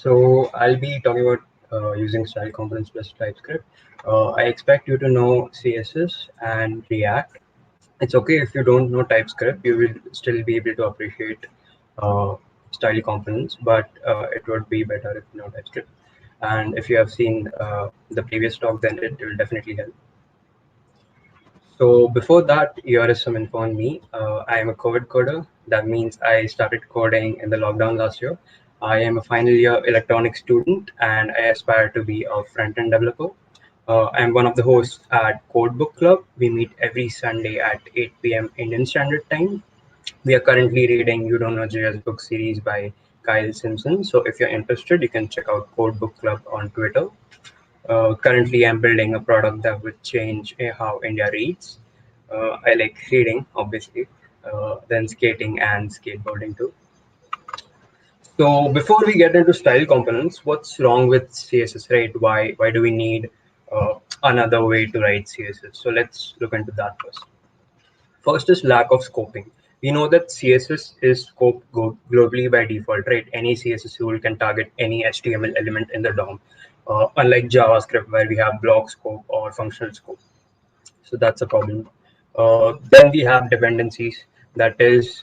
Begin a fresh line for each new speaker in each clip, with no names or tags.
So I'll be talking about using style components plus TypeScript. I expect you to know CSS and React. It's okay if you don't know TypeScript, you will still be able to appreciate style components, but it would be better if you know TypeScript. And if you have seen the previous talk, then it will definitely help. So before that, here is some info on me. I am a COVID coder. That means I started coding in the lockdown last year. I am a final year electronics student and I aspire to be a front-end developer. I'm one of the hosts at Code Book Club. We meet every Sunday at 8 p.m. Indian Standard Time. We are currently reading You Don't Know JS book series by Kyle Simpson. So if you're interested, you can check out Code Book Club on Twitter. Currently, I'm building a product that would change how India reads. I like reading, obviously, then skating and skateboarding too. So before we get into style components, what's wrong with CSS, right? Why do we need another way to write CSS? So let's look into that first. First is lack of scoping. We know that CSS is scoped globally by default, right? Any CSS tool can target any HTML element in the DOM, unlike JavaScript where we have block scope or functional scope. So that's a problem. Then we have dependencies. That is,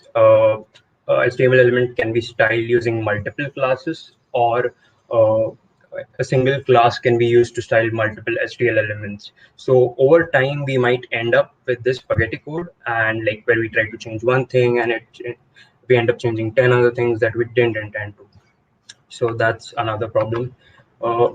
HTML element can be styled using multiple classes, or a single class can be used to style multiple HTML elements. So over time, we might end up with this spaghetti code, and like where we try to change one thing, and we end up changing 10 other things that we didn't intend to. So that's another problem.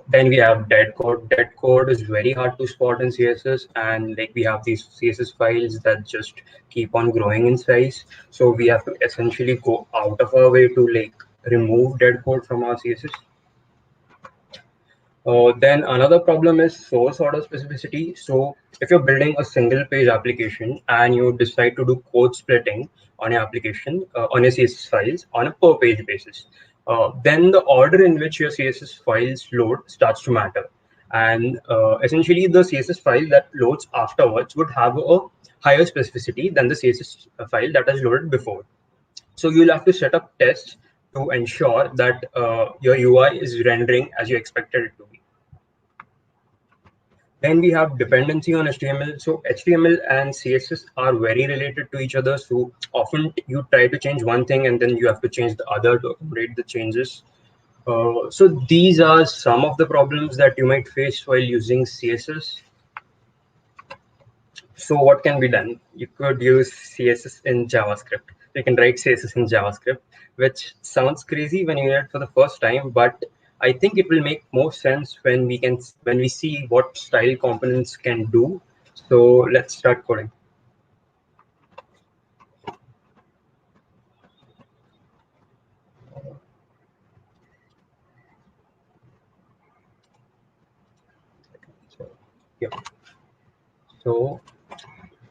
Then we have dead code. Dead code is very hard to spot in CSS, and like we have these CSS files that just keep on growing in size. So we have to essentially go out of our way to like remove dead code from our CSS. Then another problem is source order specificity. So if you're building a single page application and you decide to do code splitting on your application, on your CSS files on a per page basis, then the order in which your CSS files load starts to matter. And essentially the CSS file that loads afterwards would have a higher specificity than the CSS file that is loaded before. So you'll have to set up tests to ensure that your UI is rendering as you expected it to be. Then we have dependency on HTML. So HTML and CSS are very related to each other. So often you try to change one thing and then you have to change the other to accommodate the changes. So these are some of the problems that you might face while using CSS. So what can be done? You could use CSS in JavaScript. You can write CSS in JavaScript, which sounds crazy when you hear it for the first time, but I think it will make more sense when we see what style components can do. So let's start coding. So, yeah.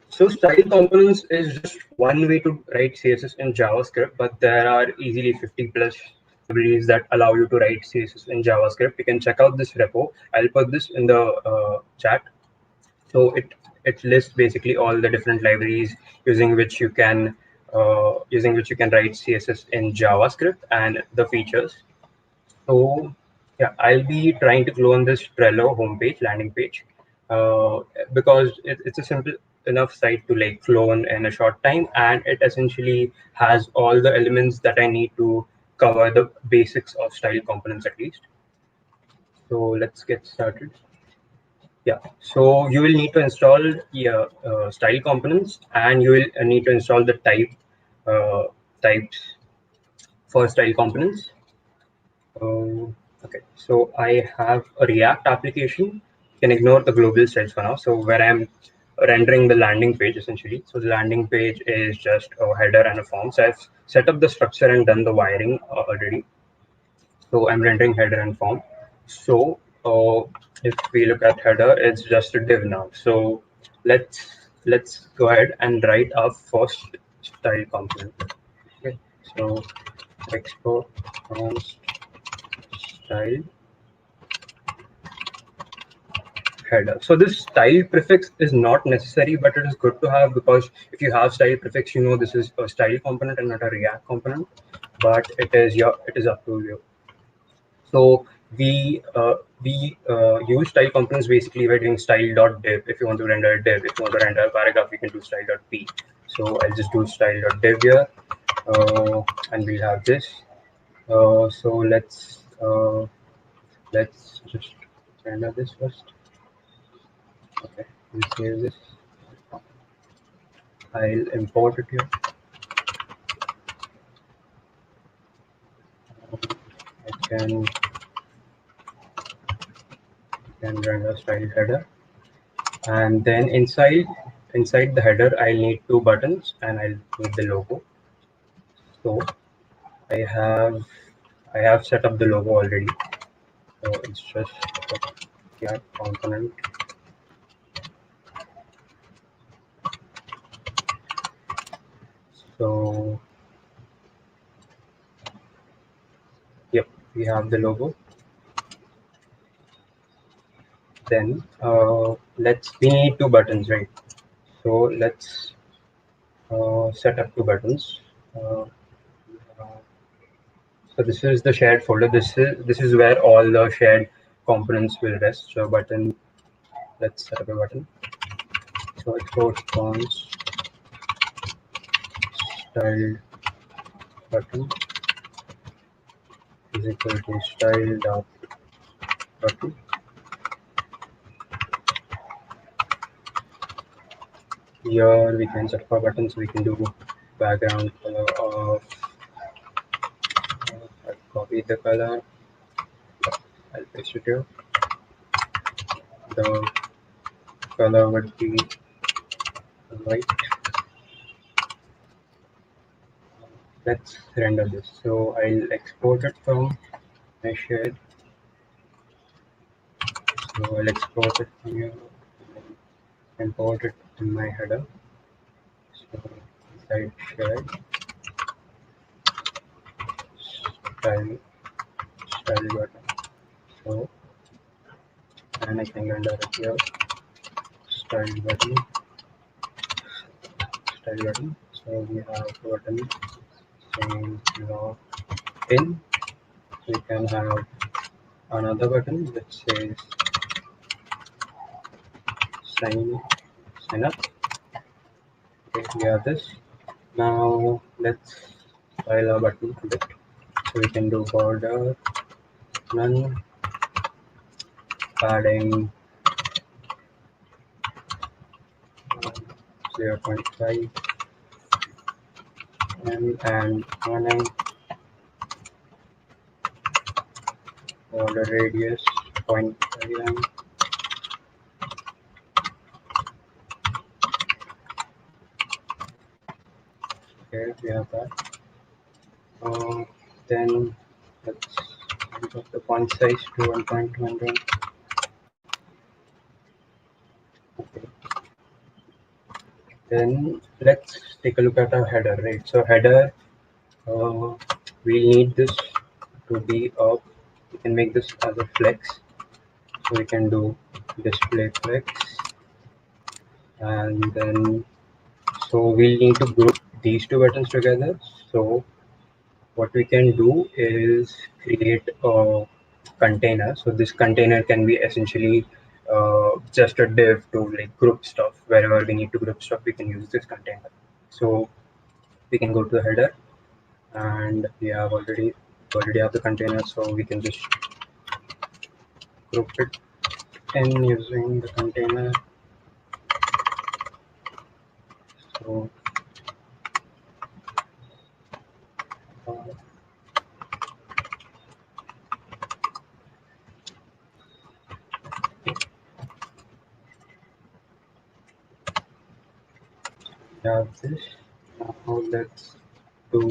So style components is just one way to write CSS in JavaScript, but there are easily 50 plus libraries that allow you to write CSS in JavaScript. You can check out this repo. I'll put this in the chat. So it lists basically all the different libraries using which you can write CSS in JavaScript and the features. So yeah, I'll be trying to clone this Trello homepage landing page because it's a simple enough site to like clone in a short time, and it essentially has all the elements that I need to cover the basics of style components at least. So let's get started. Yeah, so you will need to install your style components, and you will need to install the types for style components. Okay, so I have a React application. You can ignore the global styles for now. So where I'm rendering the landing page essentially. So the landing page is just a header and a form. So I've set up the structure and done the wiring already. So I'm rendering header and form. So if we look at header, it's just a div now. So let's go ahead and write our first style component. Okay, so export const style header. So this style prefix is not necessary, but it is good to have because if you have style prefix, you know this is a style component and not a React component. But it is up to you. So we use style components basically by doing style.div. If you want to render a div, if you want to render a paragraph, you can do style.p. So I'll just do style.div here, and we'll have this. So let's just render this first. Okay, we'll save this. I'll import it here. I can render style header, and then inside the header I'll need two buttons and I'll need the logo. So I have set up the logo already. So it's just component. So yep, we have the logo. Then we need two buttons, right? So let's set up two buttons. So this is the shared folder. This is where all the shared components will rest. So button, let's set up a button. So export fonts style button is equal to style dot button. Here we can set up our button, so we can do background color of I'll copy the color, I'll paste it here. The color would be white. Let's render this. So I'll export it from my share. So I'll export it from here, import it in my header. So inside share style button. So and I can render it here. Style button. So we have button saying log in. We can have another button which says sign up. Okay, we have this. Now let's style our button a bit. So we can do border none, padding 0.5 and running, border radius 0.5 Okay, we have that. Then let's put the font size to 1.1. Okay. Then let's take a look at our header, right? So header, we need this to be up. We can make this as a flex. So we can do display flex, and then so we'll need to group these two buttons together. So what we can do is create a container. So this container can be essentially just a div to like group stuff. Wherever we need to group stuff, we can use this container. So we can go to the header, and we have already have the container, so we can just group it in using the container. So we have this. Now let's do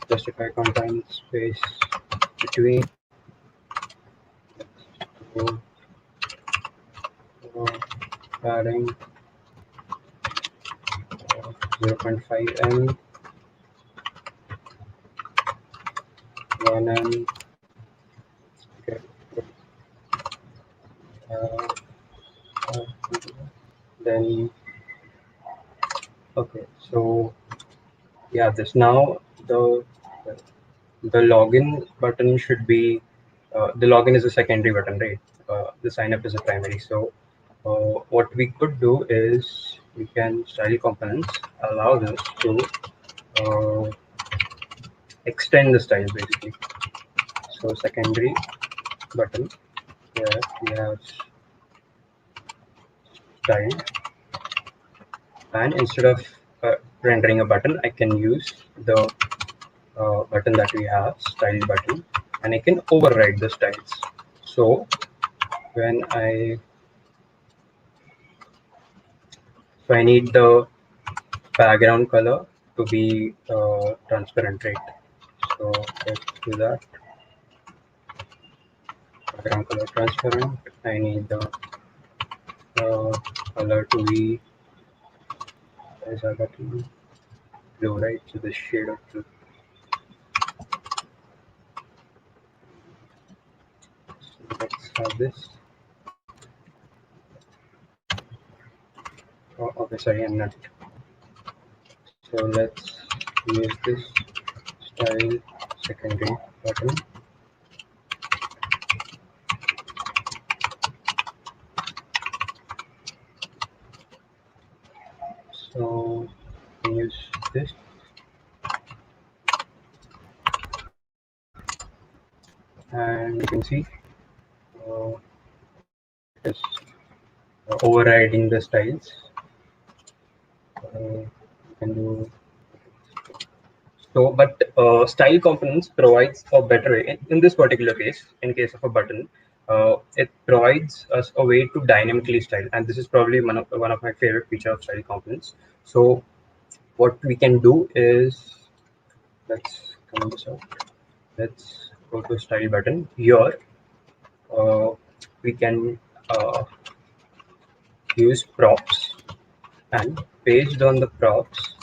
justify content space between padding 0.5 m 1 m. Okay. Uh, uh, then okay, so yeah, this now the the login button should be the login is a secondary button, right? The sign up is a primary. So what we could do is we can style components allow us to uh, extend the styles basically. So secondary button where we have style, and instead of rendering a button, I can use the button that we have, style button, and I can override the styles. So when I need the background color to be transparent, right? So let's do that. Background color transparent. I need the color to be, is that blue, right? So the shade of blue. So let's have this. Oh, okay, sorry, I'm not. So let's use this style secondary button. So use this, and you can see it is overriding the styles. You can do so, but style components provides a better way. In this particular case, in case of a button, it provides us a way to dynamically style, and this is probably one of my favorite feature of style components. So what we can do is, let's comment this out. Let's go to style button. Here uh, we can use props, and based on the props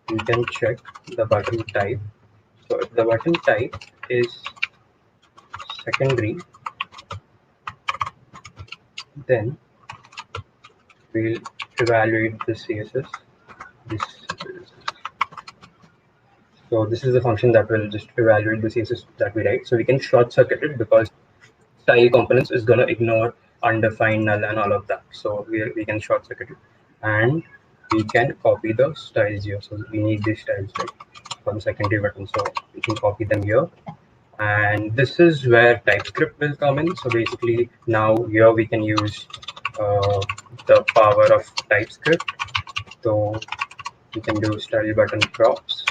you can check the button type. So if the button type is secondary, then we'll evaluate the CSS. This so this is the function that will just evaluate the CSS that we write. So we can short circuit it because style components is going to ignore undefined, null, and all of that. So we can short circuit it, and we can copy the styles here. So we need these styles, right, for the secondary button. So we can copy them here, and this is where TypeScript will come in. So basically now here we can use the power of TypeScript. So we can do style button props,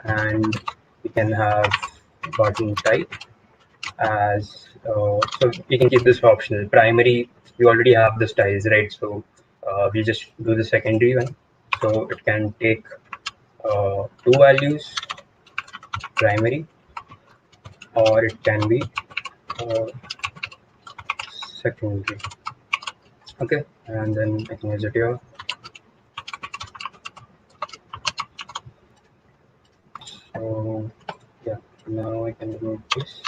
and we can have button type as so we can keep this optional. Primary, we already have the styles, right? So we just do the secondary one. So it can take two values, primary, or it can be uh, secondary. Okay, and then I can use it here. So yeah, now I can remove this.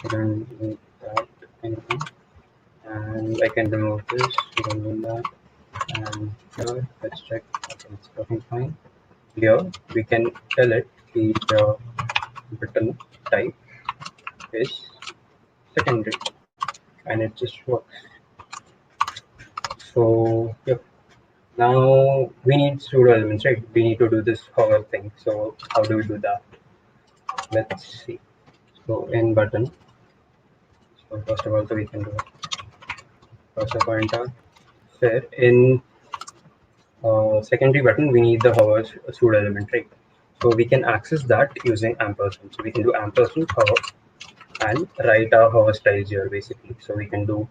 I don't need that anymore, and I can remove this. I don't need that. And here, let's check. Okay, it's working fine. Here we can tell it the button type is secondary, and it just works. So yep. Now we need pseudo elements, right? We need to do this hover thing. So how do we do that? Let's see. So in button. So first of all, so we can do first a pointer. Where in secondary button we need the hover pseudo element, right? So we can access that using ampersand. So we can do ampersand hover and write our hover styles here basically. So we can do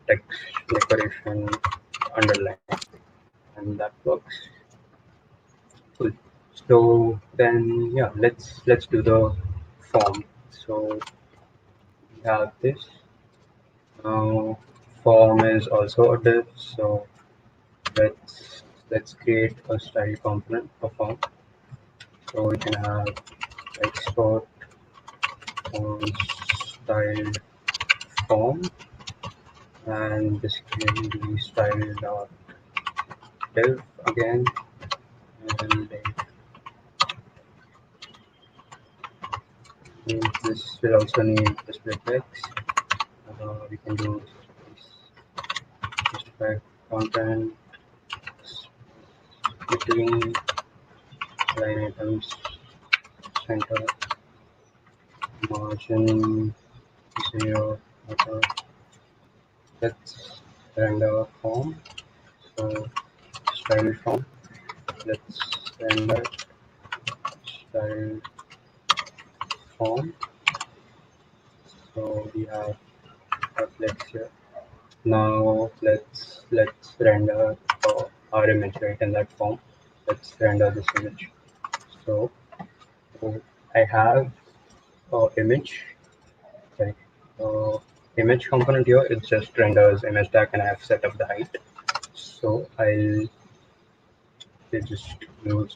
text decoration underline, and that works. Cool. So then yeah, let's do the form. So we have this. Now form is also a div. So let's create a style component for form. So we can have export on styled form, and this can be style dot div again, and means this will also need display text. We can do justify content between line items, center, margin, 0, let's render form. So style form. Let's render style form. So we have our flex here. Now let's render our image right in that form. Let's render this image. So I have image. Sorry, image component here. It just renders image tag, and I have set up the height. So I'll just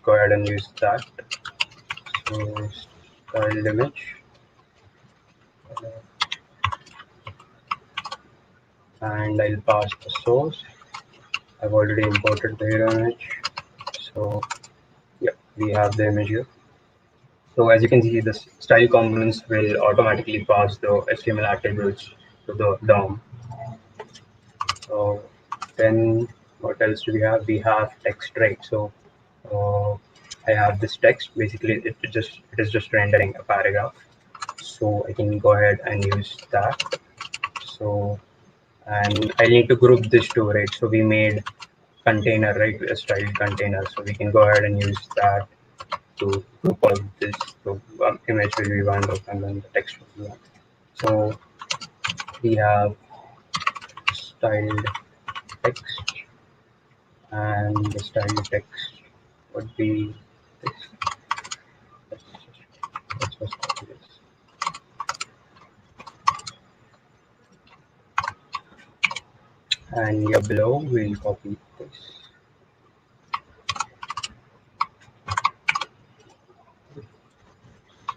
go ahead and use that. So style image, and I'll pass the source. I've already imported the hero image. So yeah, we have the image here. So as you can see, the style components will automatically pass the HTML attributes to the DOM. So then what else do we have? We have text, right? So I have this text. Basically, it is just rendering a paragraph. So I can go ahead and use that. So and I need to group this too, right? So we made container, right? A style container. So we can go ahead and use that to group all this. So image will be one group and then the text will be one. So we have styled text, and the styled text would be this. Let's just copy this. And here below we'll copy this.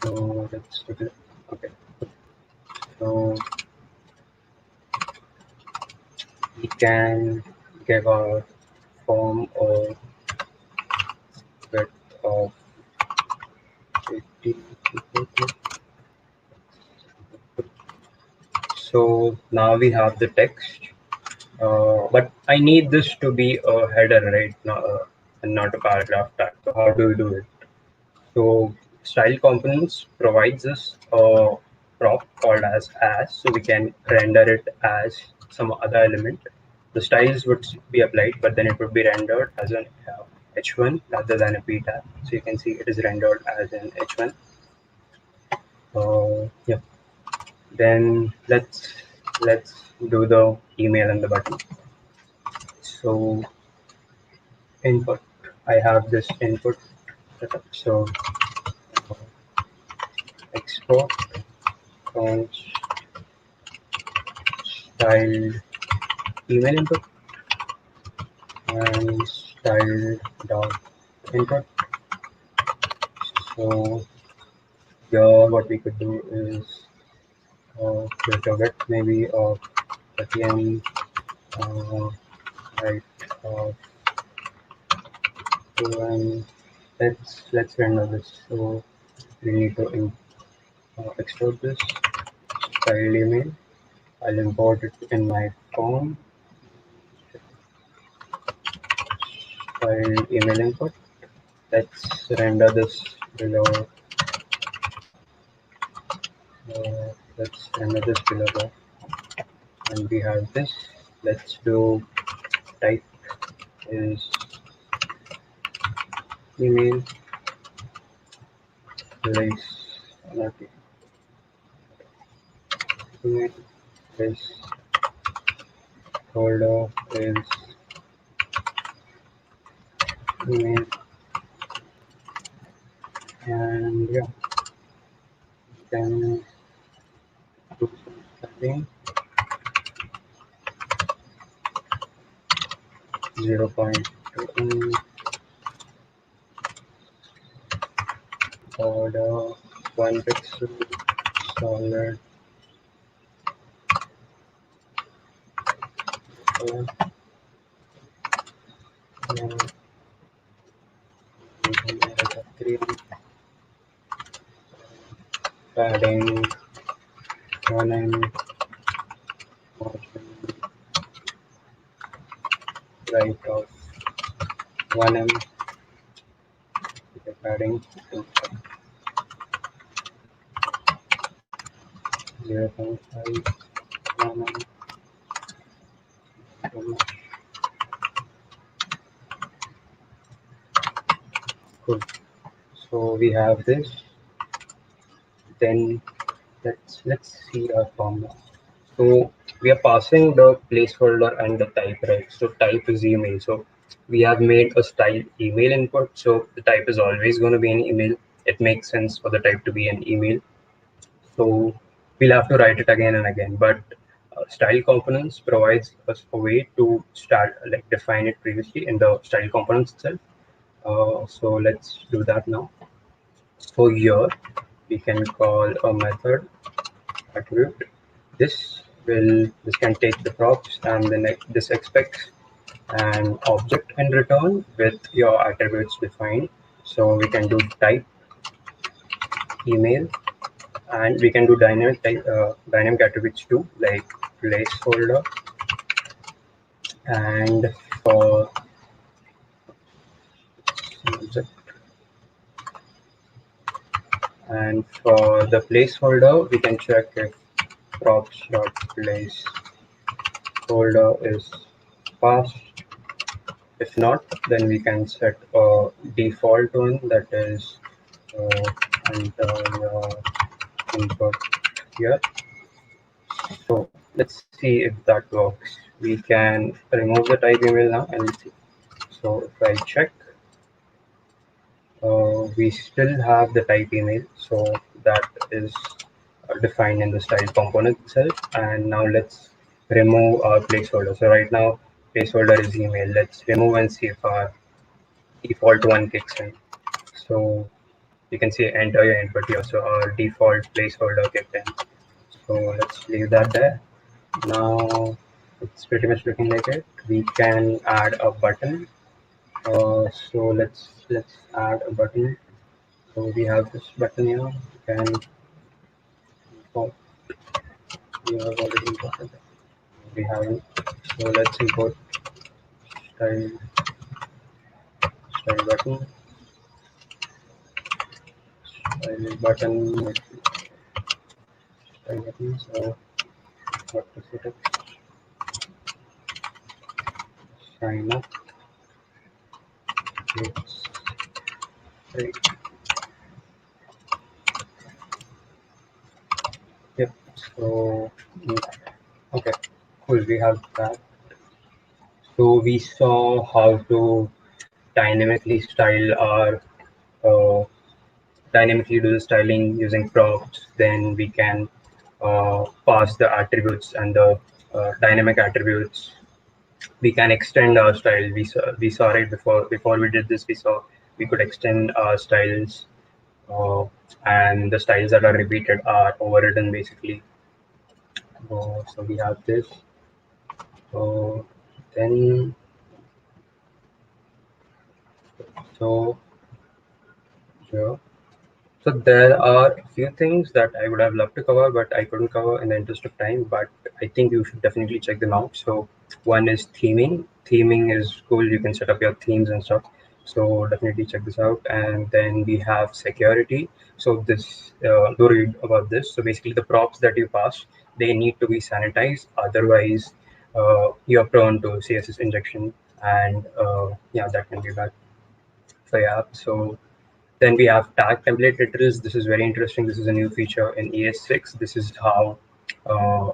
So let's take it. Okay. So we can give our form a width of 80. So now we have the text, but I need this to be a header, right? And not a paragraph tag. So how do we do it? So style components provides us a prop called as, so we can render it as some other element. The styles would be applied, but then it would be rendered as an h1 rather than a p tag. So you can see it is rendered as an h1. Yeah. Then let's do the email and the button. So input, I have this input setup. So export const style email input and style dot input. So here what we could do is create a width maybe of 30 height of 2, and let's render this. So we need to export this style email. I'll import it in my form. Style email input. Let's render this below. Let's render this below, and we have this. Let's do type is email place, not email place folder is email, and yeah, then do something 0.2 border 1 pixel solid padding 1M, margin right of 1M, padding 0.5 1M. Cool. So we have this. Then let's see our form now. So we are passing the placeholder and the type, right? So type is email. So we have made a style email input. So the type is always going to be an email. It makes sense for the type to be an email. So we'll have to write it again and again. But style components provides us a way to start like define it previously in the style components itself. So let's do that now. So here we can call a method attribute. This can take the props and then this expects an object in return with your attributes defined. So we can do type email, and we can do dynamic attributes too, like placeholder, and for the placeholder we can check if props.placeholder is passed. If not, then we can set a default one, that is enter your input here. So let's see if that works. We can remove the type email now and see. So if I check, we still have the type email, so that is defined in the style component itself. And now let's remove our placeholder. So right now placeholder is email. Let's remove and see if our default one kicks in. So you can see enter your input here. So our default placeholder kicked in. So let's leave that there. Now it's pretty much looking like it. We can add a button. So let's add a button. So we have this button here. Oh, we have already imported it. We haven't. So let's import style button. Style button. Style button. So what to set up? Sign up. It's right. Yep. So okay, cool. We have that. So we saw how to dynamically style our dynamically do the styling using props. Then we can pass the attributes and the dynamic attributes. We can extend our style. We saw right before we did this. We saw we could extend our styles, and the styles that are repeated are overridden basically. So we have this. Then so here. So there are a few things that I would have loved to cover, but I couldn't cover in the interest of time. But I think you should definitely check them out. So one is theming. Theming is cool. You can set up your themes and stuff. So definitely check this out. And then we have security. So this, do read about this. So basically, the props that you pass, they need to be sanitized. Otherwise, you're prone to CSS injection, and yeah, that can be bad. So yeah, so then we have tag template literals. This is very interesting. This is a new feature in ES6. This is how,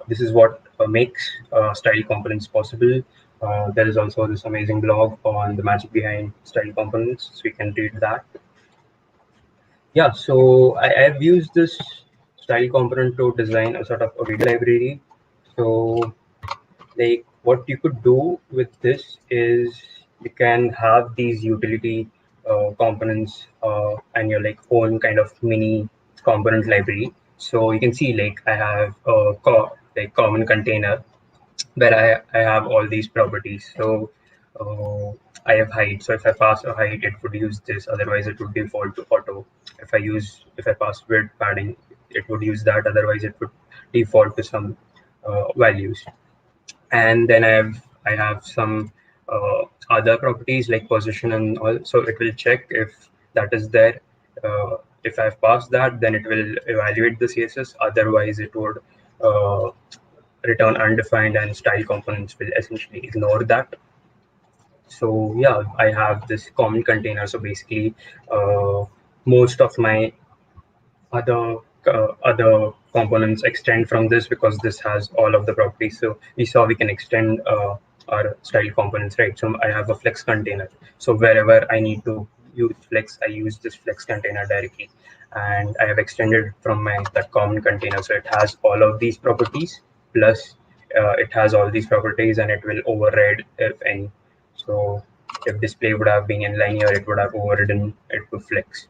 this is what makes style components possible. There is also this amazing blog on the magic behind style components, so you can read that. Yeah, so I've used this style component to design a sort of a video library. So like what you could do with this is you can have these utility components and your like own kind of mini component library. So you can see like I have a like common container where I have all these properties. So I have height. So if I pass a height, it would use this. Otherwise, it would default to auto. If I pass width padding, it would use that. Otherwise, it would default to some values. And then I have some other properties like position and all. So it will check if that is there. If I've passed that, then it will evaluate the CSS. Otherwise, it would return undefined, and style components will essentially ignore that. So yeah, I have this common container. So basically, most of my other components extend from this because this has all of the properties. So we saw we can extend our style components, right? So I have a flex container. So wherever I need to use flex, I use this flex container directly, and I have extended from my that common container. So it has all of these properties plus it has all these properties, and it will override if any. So if display would have been in linear, it would have overridden it to flex.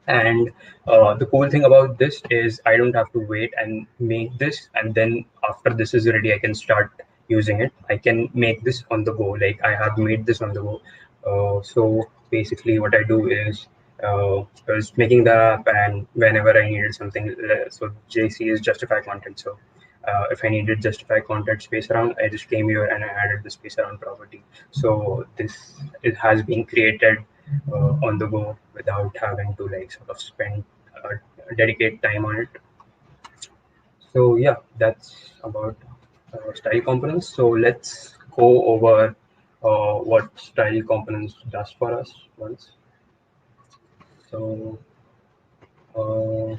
And the cool thing about this is I don't have to wait and make this, and then after this is ready, I can start using it. I can make this on the go. Like I have made this on the go. So basically, what I do is I was making the app, and whenever I needed something, so JC is justify content. So if I needed justify content space around, I just came here and I added the space around property. So this it has been created on the go without having to like sort of spend dedicate time on it. So yeah, that's about style components. So let's go over what style components does for us once. So uh,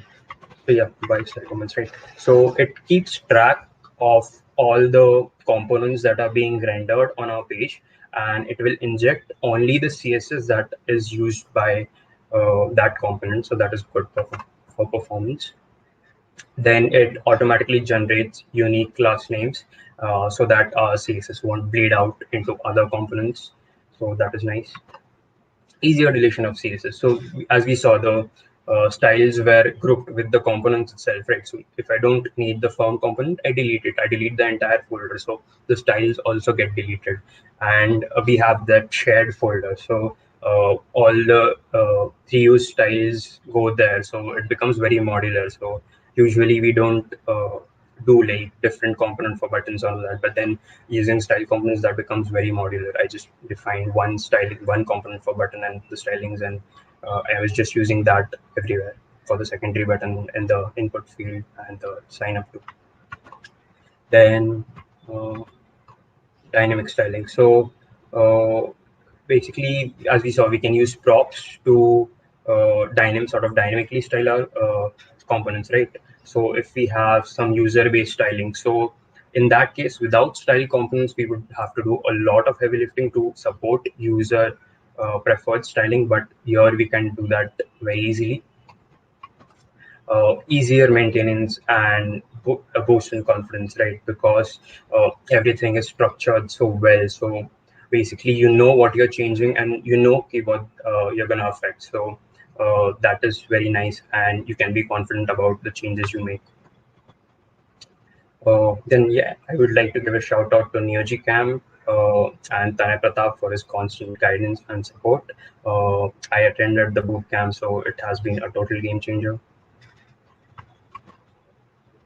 so yeah, by style components, right? So it keeps track of all the components that are being rendered on our page, and it will inject only the CSS that is used by that component. So that is good for performance. Then it automatically generates unique class names so that our CSS won't bleed out into other components. So that is nice. Easier deletion of CSS. So as we saw, the styles were grouped with the components itself, right? So if I don't need the found component, I delete it. I delete the entire folder. So the styles also get deleted. And we have that shared folder. So all the reuse styles go there. So it becomes very modular. So usually we don't do like different component for buttons and all that, but then using style components, that becomes very modular. I just define one style, one component for button and the stylings, and I was just using that everywhere for the secondary button in the input field and the sign up to. Then uh, dynamic styling. So basically, as we saw, we can use props to dynamically style our components, right? So if we have some user-based styling, so in that case, without style components, we would have to do a lot of heavy lifting to support user preferred styling, but here we can do that very easily. Easier maintenance and a boost in confidence, right? Because everything is structured so well. So basically, you know what you're changing, and you know what you're gonna affect. So that is very nice, and you can be confident about the changes you make. Then yeah, I would like to give a shout out to NeoGCam and Tanay Pratap for his constant guidance and support. I attended the boot camp, so it has been a total game changer.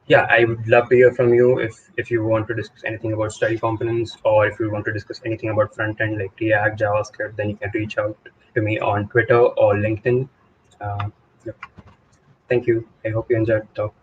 Yeah, I would love to hear from you if you want to discuss anything about style components, or if you want to discuss anything about front end like React, JavaScript, then you can reach out to me on Twitter or LinkedIn. Yeah. Thank you. I hope you enjoyed the talk.